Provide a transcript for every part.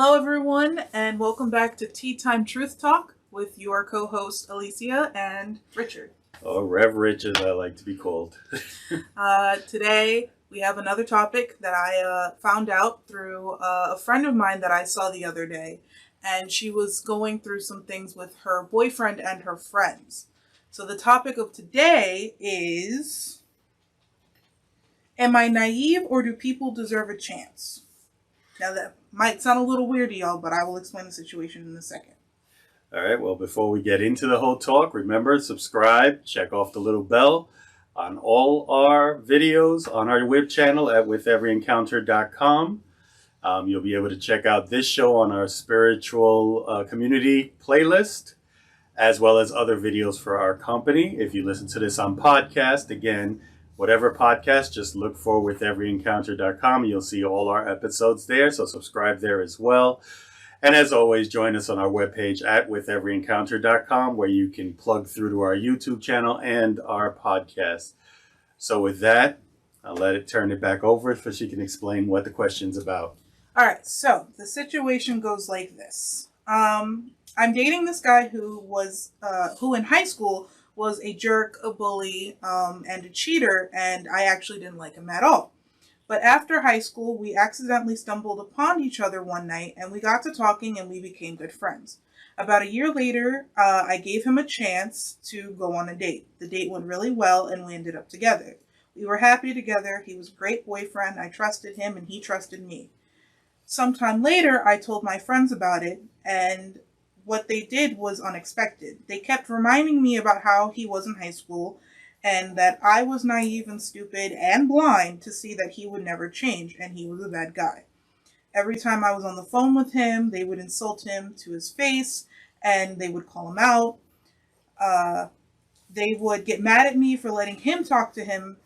Hello, everyone, and welcome back to Tea Time Truth Talk with your co-host Alicia and Richard. Or Rev Rich, as I like to be called. Today, we have another topic that I found out through a friend of mine that I saw the other day, and she was going through some things with her boyfriend and her friends. So the topic of today is, am I naive or do people deserve a chance? Now that might sound a little weird to y'all, but I will explain the situation in a second. All right, well, before we get into the whole talk, remember, subscribe, check off the little bell on all our videos on our web channel at witheverencounter.com. You'll be able to check out this show on our spiritual community playlist, as well as other videos for our company. If you listen to this on podcast, again, whatever podcast, just look for witheverencounter.com. You'll see all our episodes there, so subscribe there as well. And as always, join us on our webpage at witheverencounter.com, where you can plug through to our YouTube channel and our podcast. So with that, I'll turn it back over so she can explain what the question's about. All right, so the situation goes like this. I'm dating this guy who in high school was a jerk, a bully, and a cheater, and I actually didn't like him at all. But after high school, we accidentally stumbled upon each other one night, and we got to talking, and we became good friends. About a year later, I gave him a chance to go on a date. The date went really well, and we ended up together. We were happy together. He was a great boyfriend. I trusted him, and he trusted me. Sometime later, I told my friends about it, and what they did was unexpected. They kept reminding me about how he was in high school and that I was naive and stupid and blind to see that he would never change and he was a bad guy. Every time I was on the phone with him, they would insult him to his face and they would call him out. They would get mad at me for letting him talk to him,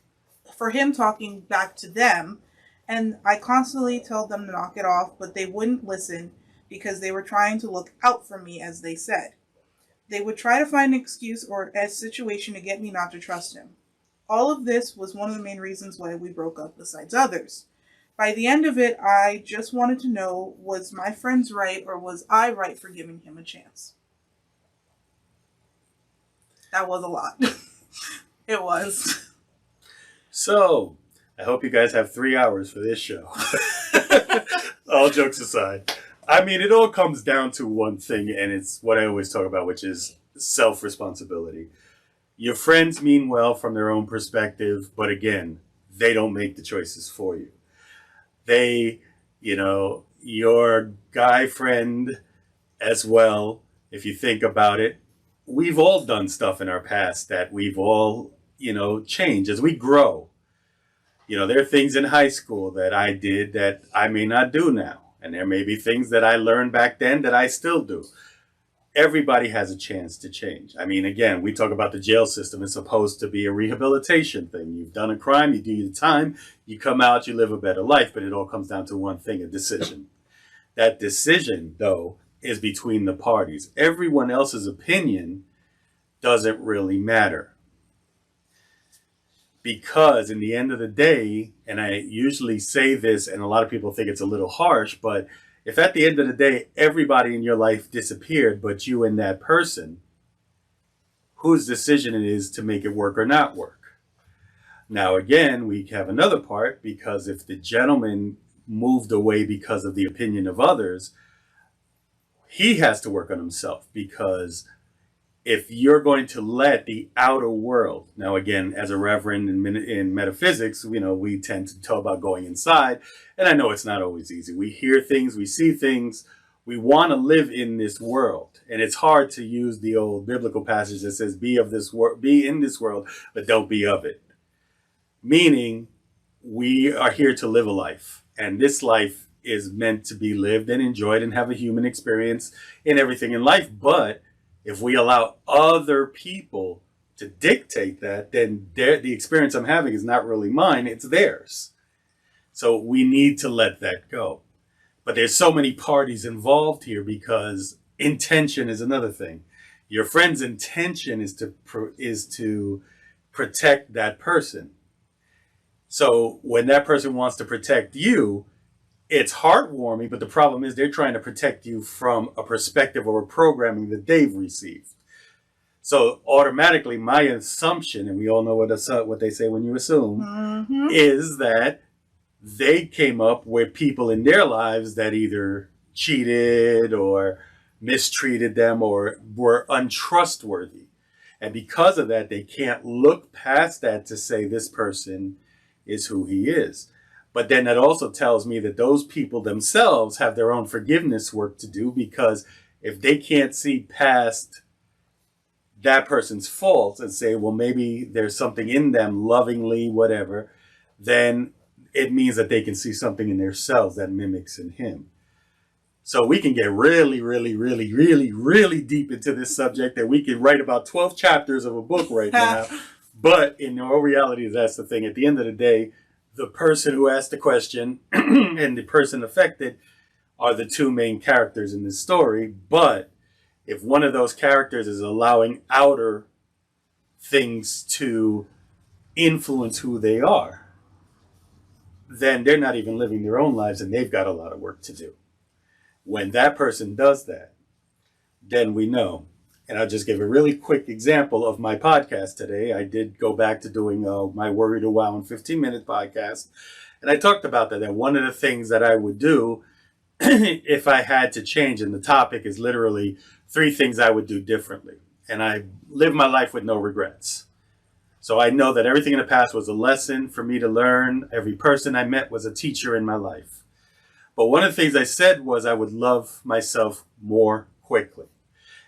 for him talking back to them. And I constantly told them to knock it off, but they wouldn't listen because they were trying to look out for me, as they said. They would try to find an excuse or a situation to get me not to trust him. All of this was one of the main reasons why we broke up, besides others. By the end of it, I just wanted to know, was my friends right or was I right for giving him a chance? That was a lot. It was. So, I hope you guys have 3 hours for this show. All jokes aside. I mean, it all comes down to one thing, and it's what I always talk about, which is self-responsibility. Your friends mean well from their own perspective, but again, they don't make the choices for you. Your guy friend as well, if you think about it, we've all done stuff in our past that we've all, changed as we grow. There are things in high school that I did that I may not do now. And there may be things that I learned back then that I still do. Everybody has a chance to change. I mean, again, we talk about the jail system. It's supposed to be a rehabilitation thing. You've done a crime, you do your time, you come out, you live a better life. But it all comes down to one thing, a decision. That decision, though, is between the parties. Everyone else's opinion doesn't really matter. Because in the end of the day, and I usually say this, and a lot of people think it's a little harsh, but if at the end of the day, everybody in your life disappeared, but you and that person, whose decision it is to make it work or not work? Now, again, we have another part, because if the gentleman moved away because of the opinion of others, he has to work on himself, because if you're going to let the outer world, now again, as a reverend in metaphysics, we tend to talk about going inside, and I know it's not always easy. We hear things, we see things, we want to live in this world, and it's hard to use the old biblical passage that says, be in this world, but don't be of it. Meaning, we are here to live a life, and this life is meant to be lived and enjoyed and have a human experience in everything in life, but if we allow other people to dictate that, then the experience I'm having is not really mine, it's theirs. So we need to let that go. But there's so many parties involved here because intention is another thing. Your friend's intention is to protect that person. So when that person wants to protect you, it's heartwarming, but the problem is they're trying to protect you from a perspective or a programming that they've received. So automatically, my assumption, and we all know what they say when you assume, Mm-hmm. is that they came up with people in their lives that either cheated or mistreated them or were untrustworthy. And because of that, they can't look past that to say this person is who he is. But then that also tells me that those people themselves have their own forgiveness work to do, because if they can't see past that person's faults and say, well, maybe there's something in them lovingly, whatever, then it means that they can see something in themselves that mimics in him. So we can get really, really, really, really, really deep into this subject, that we can write about 12 chapters of a book right now. But in all reality, that's the thing. At the end of the day, the person who asked the question and the person affected are the two main characters in this story. But if one of those characters is allowing outer things to influence who they are, then they're not even living their own lives, and they've got a lot of work to do. When that person does that, then we know. And I'll just give a really quick example of my podcast today. I did go back to doing my Worry to Wow in 15-minute podcast. And I talked about that. And one of the things that I would do if I had to change, and the topic is literally 3 things I would do differently. And I live my life with no regrets. So I know that everything in the past was a lesson for me to learn. Every person I met was a teacher in my life. But one of the things I said was I would love myself more quickly.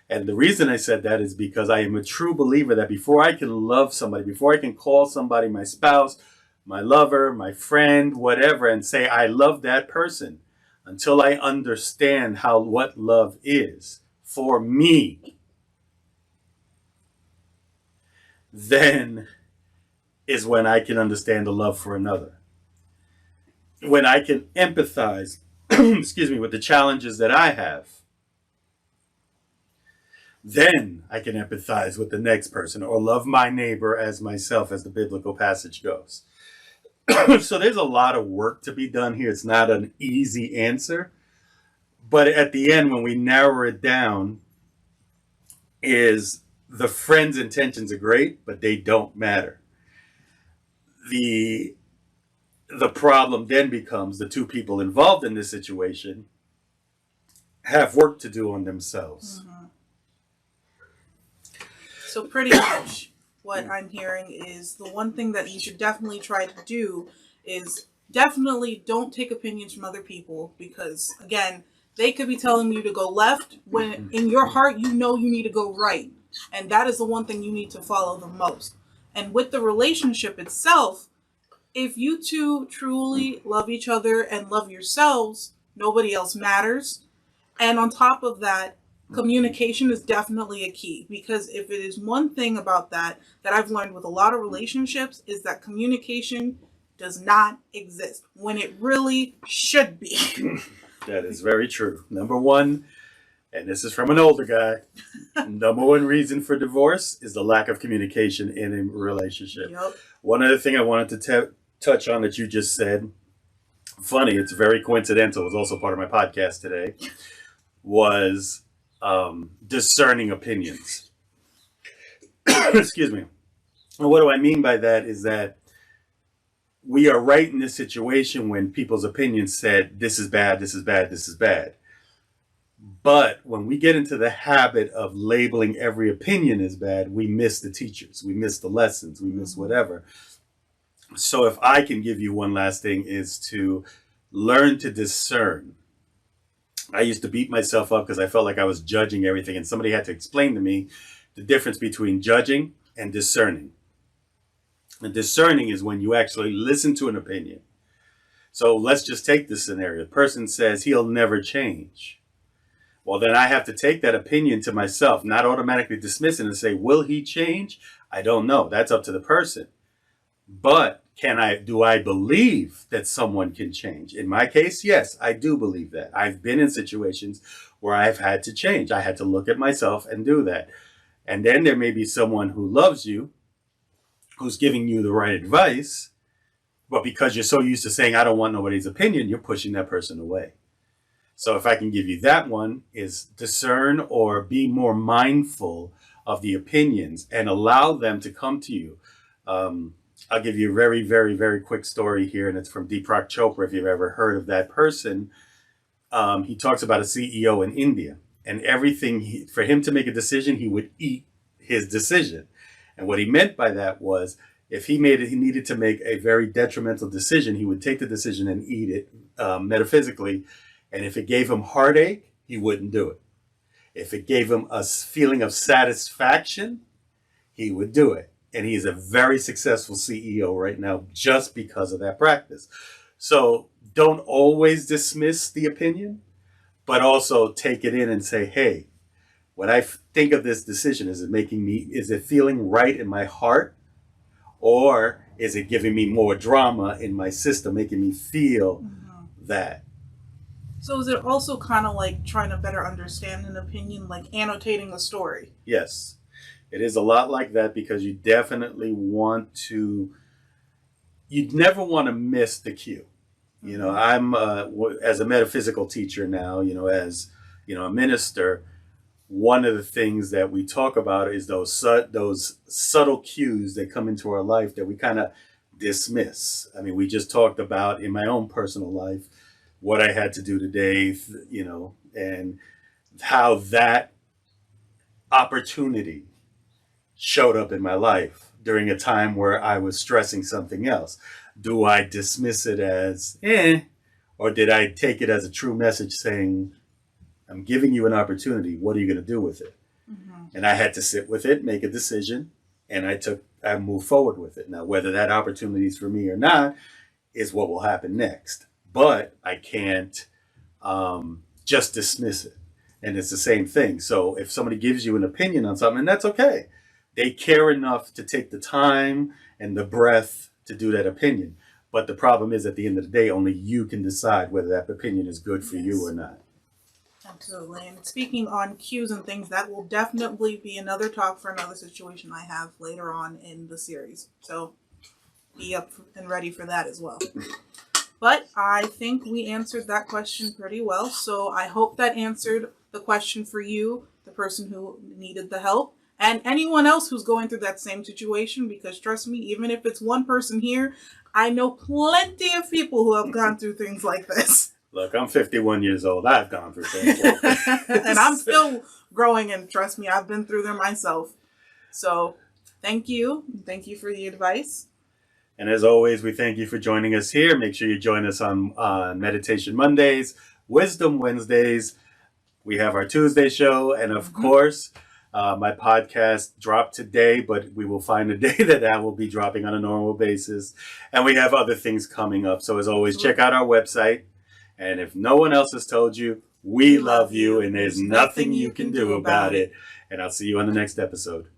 And the reason I said that is because I am a true believer that before I can love somebody, before I can call somebody my spouse, my lover, my friend, whatever, and say I love that person, until I understand what love is for me, then is when I can understand the love for another. When I can empathize, excuse me, with the challenges that I have, then I can empathize with the next person, or love my neighbor as myself, as the biblical passage goes. So there's a lot of work to be done here. It's not an easy answer. But at the end, when we narrow it down, is the friend's intentions are great, but they don't matter. The problem then becomes the two people involved in this situation have work to do on themselves. Mm-hmm. So pretty much what I'm hearing is the one thing that you should definitely try to do is definitely don't take opinions from other people, because again, they could be telling you to go left when in your heart you know you need to go right. And that is the one thing you need to follow the most. And with the relationship itself, if you two truly love each other and love yourselves, nobody else matters. And on top of that, communication is definitely a key, because if it is one thing about that I've learned with a lot of relationships, is that communication does not exist when it really should be. That is very true. Number one, and this is from an older guy, number one reason for divorce is the lack of communication in a relationship. Yep. One other thing I wanted to touch on that you just said, funny, it's very coincidental, it was also part of my podcast today, was discerning opinions. Excuse me. And what do I mean by that is that we are right in this situation when people's opinions said, this is bad, this is bad, this is bad. But when we get into the habit of labeling every opinion as bad, we miss the teachers, we miss the lessons, we miss whatever. So if I can give you one last thing, is to learn to discern. I used to beat myself up because I felt like I was judging everything, and somebody had to explain to me the difference between judging and discerning. And discerning is when you actually listen to an opinion. So let's just take this scenario. The person says he'll never change. Well, then I have to take that opinion to myself, not automatically dismiss it and say, will he change? I don't know. That's up to the person. But do I believe that someone can change? In my case, yes, I do believe that. I've been in situations where I've had to change. I had to look at myself and do that. And then there may be someone who loves you, who's giving you the right advice, But because you're so used to saying, I don't want nobody's opinion, you're pushing that person away. So if I can give you that one, is discern or be more mindful of the opinions and allow them to come to you. I'll give you a very, very, very quick story here, and it's from Deepak Chopra, if you've ever heard of that person. He talks about a CEO in India, and everything, for him to make a decision, he would eat his decision. And what he meant by that was, if he needed to make a very detrimental decision, he would take the decision and eat it, metaphysically. And if it gave him heartache, he wouldn't do it. If it gave him a feeling of satisfaction, he would do it. And he's a very successful CEO right now just because of that practice. So don't always dismiss the opinion, but also take it in and say, hey, when I think of this decision, is it feeling right in my heart? Or is it giving me more drama in my system, making me feel that? So is it also kind of like trying to better understand an opinion, like annotating a story? Yes, it is a lot like that, because you definitely you'd never want to miss the cue. You know, I'm as a metaphysical teacher now, as a minister, one of the things that we talk about is those subtle cues that come into our life that we kind of dismiss. I mean, we just talked about in my own personal life what I had to do today, and how that opportunity showed up in my life during a time where I was stressing something else. Do I dismiss it as, or did I take it as a true message saying, I'm giving you an opportunity. What are you going to do with it? And I had to sit with it, make a decision, and I moved forward with it. Now, whether that opportunity is for me or not is what will happen next. But I can't just dismiss it. And it's the same thing. So if somebody gives you an opinion on something, that's okay. They care enough to take the time and the breath to do that opinion. But the problem is, at the end of the day, only you can decide whether that opinion is good for you or not. Absolutely. And speaking on cues and things, that will definitely be another talk for another situation I have later on in the series. So be up and ready for that as well. But I think we answered that question pretty well. So I hope that answered the question for you, the person who needed the help, and anyone else who's going through that same situation, because trust me, even if it's one person here, I know plenty of people who have gone through things like this. Look, I'm 51 years old. I've gone through things like this. And I'm still growing, and trust me, I've been through them myself. So thank you. Thank you for the advice. And as always, we thank you for joining us here. Make sure you join us on Meditation Mondays, Wisdom Wednesdays. We have our Tuesday show. And of course, my podcast dropped today, but we will find a day that will be dropping on a normal basis. And we have other things coming up. So as always, check out our website. And if no one else has told you, we love you, and there's nothing you can do about it. And I'll see you on the next episode.